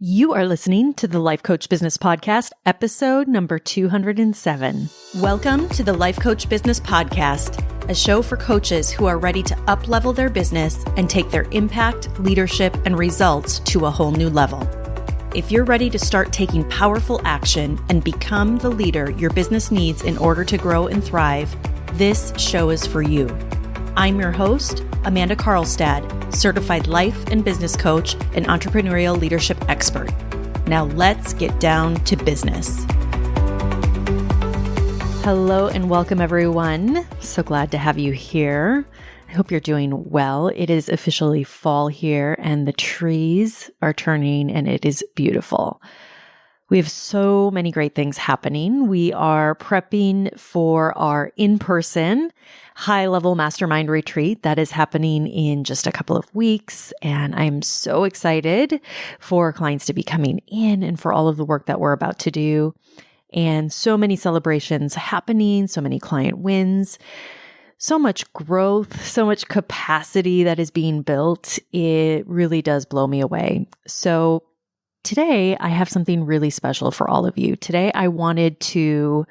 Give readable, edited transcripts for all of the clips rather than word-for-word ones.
You are listening to the Life Coach Business Podcast, episode number 207. Welcome to the Life Coach Business Podcast, a show for coaches who are ready to up-level their business and take their impact, leadership, and results to a whole new level. If you're ready to start taking powerful action and become the leader your business needs in order to grow and thrive, this show is for you. I'm your host, Amanda Karlstad, certified life and business coach and entrepreneurial leadership expert. Now let's get down to business. Hello and welcome everyone. So glad to have you here. I hope you're doing well. It is officially fall here and the trees are turning and it is beautiful. We have so many great things happening. We are prepping for our in-person high-level mastermind retreat that is happening in just a couple of weeks. And I'm so excited for clients to be coming in and for all of the work that we're about to do. And so many celebrations happening, so many client wins, so much growth, so much capacity that is being built. It really does blow me away. So today, I have something really special for all of you. Today, I wanted to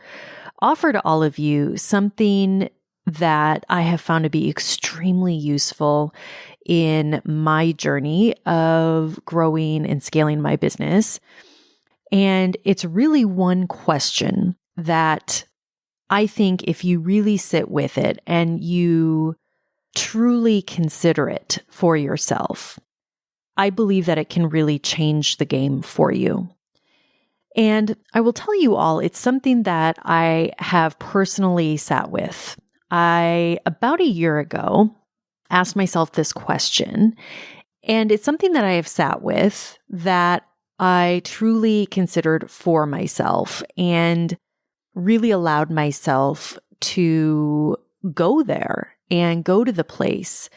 offer to all of you something that I have found to be extremely useful in my journey of growing and scaling my business. And it's really one question that I think if you really sit with it and you truly consider it for yourself, I believe that it can really change the game for you. And I will tell you all, it's something that I have personally sat with. I, about a year ago, asked myself this question, and it's something that I have sat with that I truly considered for myself and really allowed myself to go there and go to the place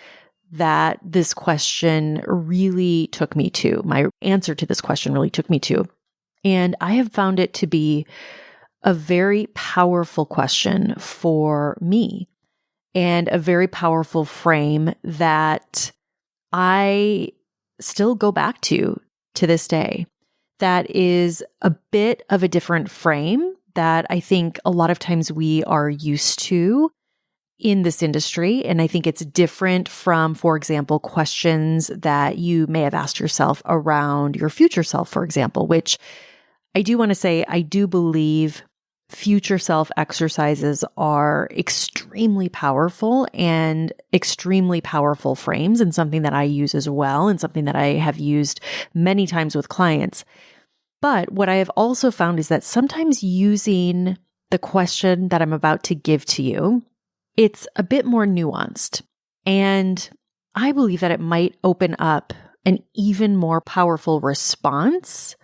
that this question really took me to. My answer to this question really took me to. And I have found it to be a very powerful question for me and a very powerful frame that I still go back to this day. That is a bit of a different frame that I think a lot of times we are used to in this industry. And I think it's different from, for example, questions that you may have asked yourself around your future self, for example, which I do want to say, I do believe future self exercises are extremely powerful and extremely powerful frames, and something that I use as well, and something that I have used many times with clients. But what I have also found is that sometimes using the question that I'm about to give to you, it's a bit more nuanced. And I believe that it might open up an even more powerful response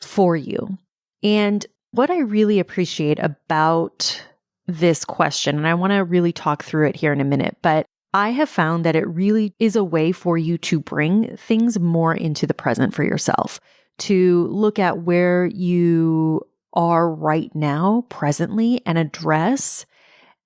for you. And what I really appreciate about this question, and I want to really talk through it here in a minute, but I have found that it really is a way for you to bring things more into the present for yourself, to look at where you are right now, presently, and address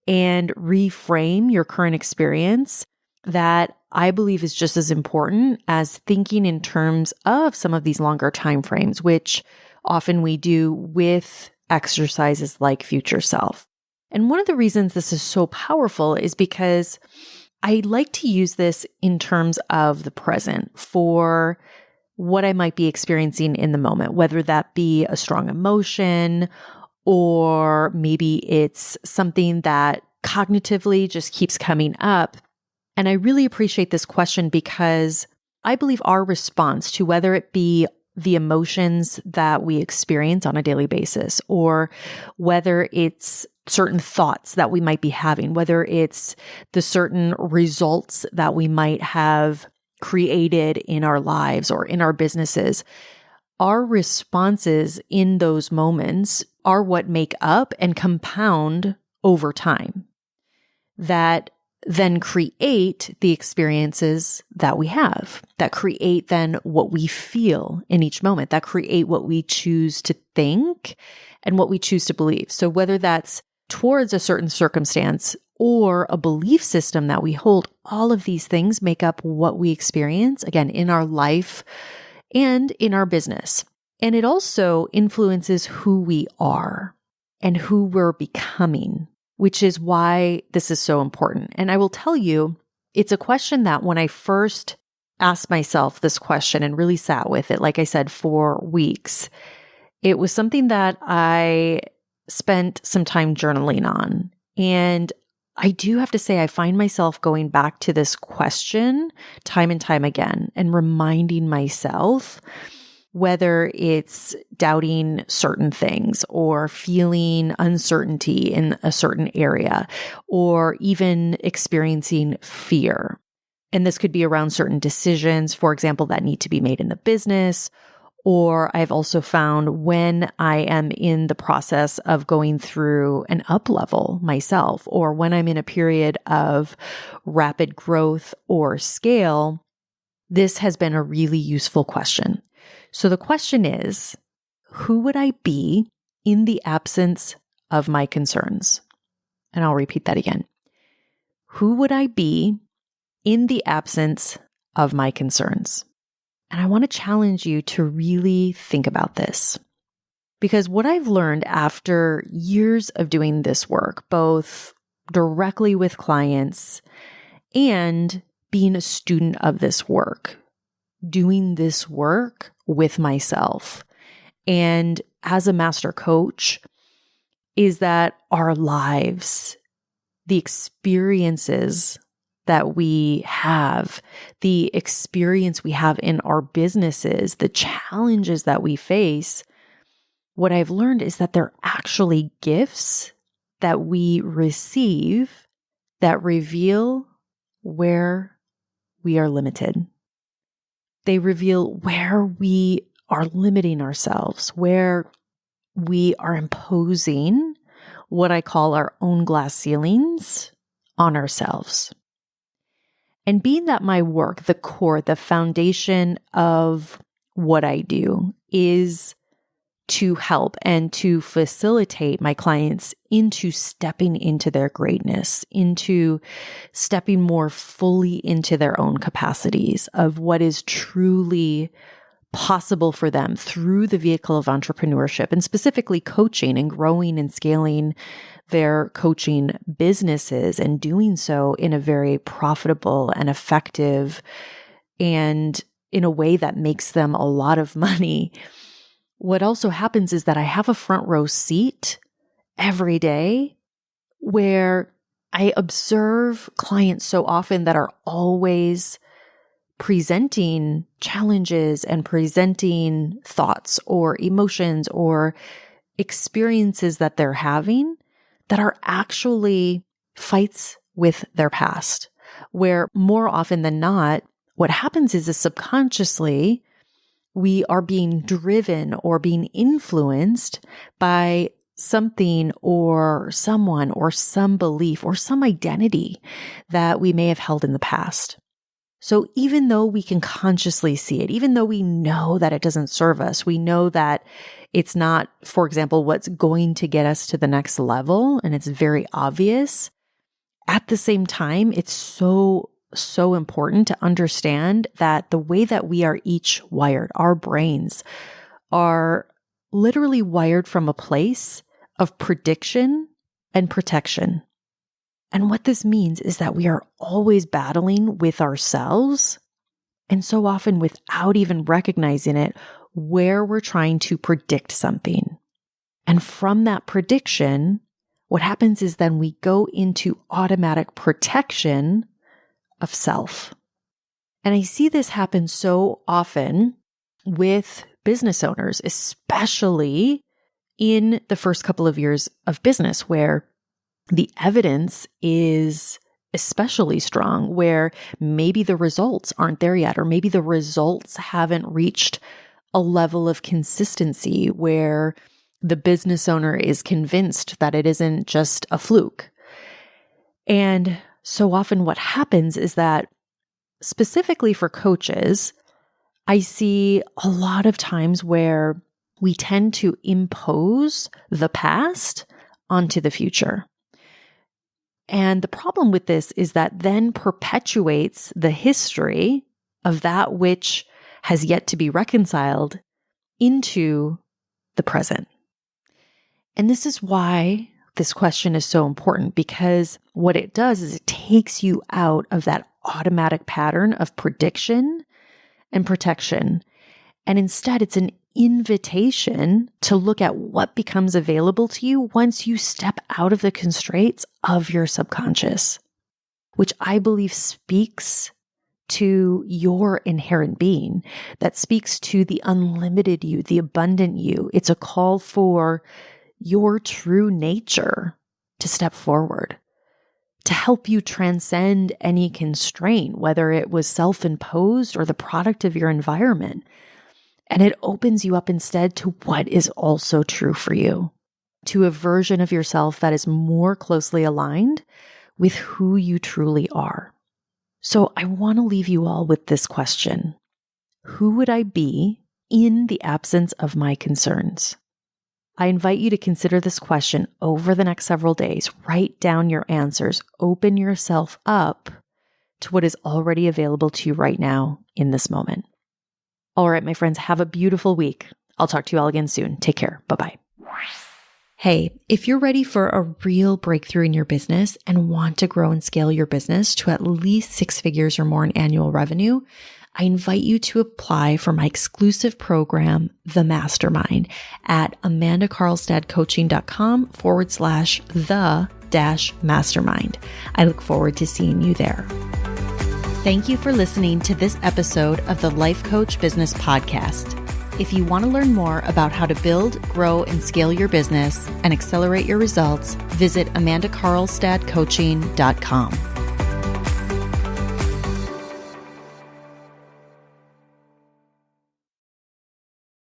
and reframe your current experience. That I believe is just as important as thinking in terms of some of these longer time frames, which often we do with exercises like Future Self. And one of the reasons this is so powerful is because I like to use this in terms of the present for what I might be experiencing in the moment, whether that be a strong emotion or maybe it's something that cognitively just keeps coming up. And I really appreciate this question because I believe our response to whether it be the emotions that we experience on a daily basis, or whether it's certain thoughts that we might be having, whether it's the certain results that we might have created in our lives or in our businesses, our responses in those moments are what make up and compound over time, that then create the experiences that we have, that create then what we feel in each moment, that create what we choose to think and what we choose to believe. So whether that's towards a certain circumstance or a belief system that we hold, all of these things make up what we experience, again, in our life and in our business. And it also influences who we are and who we're becoming, which is why this is so important. And I will tell you, it's a question that when I first asked myself this question and really sat with it, like I said, for weeks, it was something that I spent some time journaling on. And I do have to say, I find myself going back to this question time and time again and reminding myself, whether it's doubting certain things or feeling uncertainty in a certain area or even experiencing fear. And this could be around certain decisions, for example, that need to be made in the business. Or I've also found when I am in the process of going through an up level myself, or when I'm in a period of rapid growth or scale, this has been a really useful question. So the question is, who would I be in the absence of my concerns? And I'll repeat that again. Who would I be in the absence of my concerns? And I want to challenge you to really think about this. Because what I've learned after years of doing this work, both directly with clients and being a student of this work, doing this work with myself and as a master coach, is that our lives, the experiences that we have, the experience we have in our businesses, the challenges that we face, what I've learned is that they're actually gifts that we receive that reveal where we are limited. They reveal where we are limiting ourselves, where we are imposing what I call our own glass ceilings on ourselves. And being that my work, the core, the foundation of what I do is to help and to facilitate my clients into stepping into their greatness, into stepping more fully into their own capacities of what is truly possible for them through the vehicle of entrepreneurship, and specifically coaching and growing and scaling their coaching businesses, and doing so in a very profitable and effective and in a way that makes them a lot of money. What also happens is that I have a front row seat every day where I observe clients so often that are always presenting challenges and presenting thoughts or emotions or experiences that they're having that are actually fights with their past, where more often than not, what happens is subconsciously we are being driven or being influenced by something or someone or some belief or some identity that we may have held in the past. So even though we can consciously see it, even though we know that it doesn't serve us, we know that it's not, for example, what's going to get us to the next level, and it's very obvious, at the same time, it's so important to understand that the way that we are each wired, our brains are literally wired from a place of prediction and protection. And what this means is that we are always battling with ourselves, and so often without even recognizing it, where we're trying to predict something. And from that prediction, what happens is then we go into automatic protection of self. And I see this happen so often with business owners, especially in the first couple of years of business, where the evidence is especially strong, where maybe the results aren't there yet, or maybe the results haven't reached a level of consistency where the business owner is convinced that it isn't just a fluke. And so often what happens is that, specifically for coaches, I see a lot of times where we tend to impose the past onto the future. And the problem with this is that then perpetuates the history of that which has yet to be reconciled into the present. And this is why this question is so important, because what it does is it takes you out of that automatic pattern of prediction and protection. And instead, it's an invitation to look at what becomes available to you once you step out of the constraints of your subconscious, which I believe speaks to your inherent being, that speaks to the unlimited you, the abundant you. It's a call for your true nature to step forward, to help you transcend any constraint, whether it was self-imposed or the product of your environment. And it opens you up instead to what is also true for you, to a version of yourself that is more closely aligned with who you truly are. So I want to leave you all with this question. Who would I be in the absence of my concerns? I invite you to consider this question over the next several days. Write down your answers. Open yourself up to what is already available to you right now in this moment. All right, my friends, have a beautiful week. I'll talk to you all again soon. Take care. Bye-bye. Hey, if you're ready for a real breakthrough in your business and want to grow and scale your business to at least 6 figures or more in annual revenue, I invite you to apply for my exclusive program, The Mastermind, at amandakarlstadcoaching.com/the-mastermind. I look forward to seeing you there. Thank you for listening to this episode of the Life Coach Business Podcast. If you want to learn more about how to build, grow, and scale your business and accelerate your results, visit amandakarlstadcoaching.com.